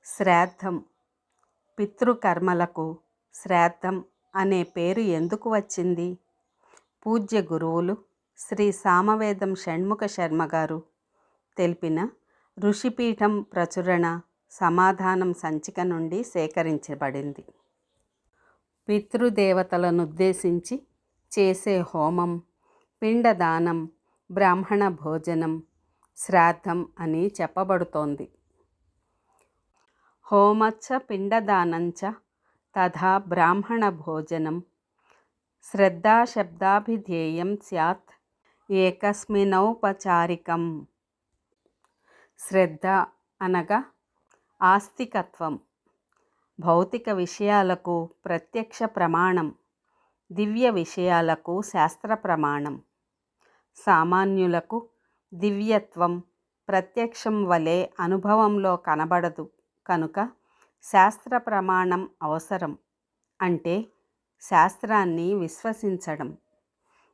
శ్రాద్ధం. పితృకర్మలకు శ్రాద్ధం అనే పేరు ఎందుకు వచ్చింది? పూజ్య గురువులు శ్రీ సామవేదం షణ్ముఖ శర్మ గారు తెలిపిన ఋషిపీఠం ప్రచురణ సమాధానం సంచిక నుండి సేకరించబడింది. పితృదేవతలనుద్దేశించి చేసే హోమం, పిండదానం, బ్రాహ్మణ భోజనం శ్రాద్ధం అని చెప్పబడుతోంది. హోమచ్చ పిండదానంచ తథా బ్రాహ్మణ భోజనం శ్రద్ధాశబ్దాభిధేయం స్యాత్ ఏకస్మిన్నౌపచారికం. శ్రద్ధ అనగా ఆస్తికత్వం, భౌతిక విషయాలకు ప్రత్యక్ష ప్రమాణం, దివ్య విషయాలకు శాస్త్ర ప్రమాణం. సామాన్యులకు దివ్యత్వం ప్రత్యక్షం వలె అనుభవంలో కనబడదు కనుక శాస్త్ర ప్రమాణం అవసరం. అంటే శాస్త్రాన్ని విశ్వసించడం.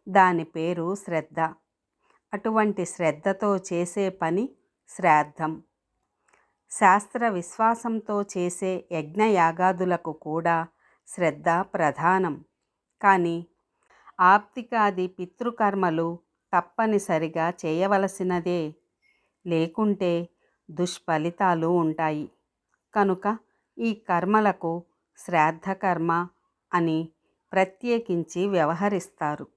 దాని పేరు శ్రద్ధ. అటువంటి శ్రద్ధతో చేసే పని శ్రాద్ధం. శాస్త్ర విశ్వాసంతో చేసే యజ్ఞయాగాదులకు కూడా శ్రద్ధ ప్రధానం. కానీ ఆప్తికాది పితృకర్మలు తప్పనిసరిగా చేయవలసినదే, లేకుంటే దుష్ఫలితాలు ఉంటాయి. కనుక ఈ కర్మలకు శ్రాద్ధకర్మ అని ప్రత్యేకించి వ్యవహరిస్తారు.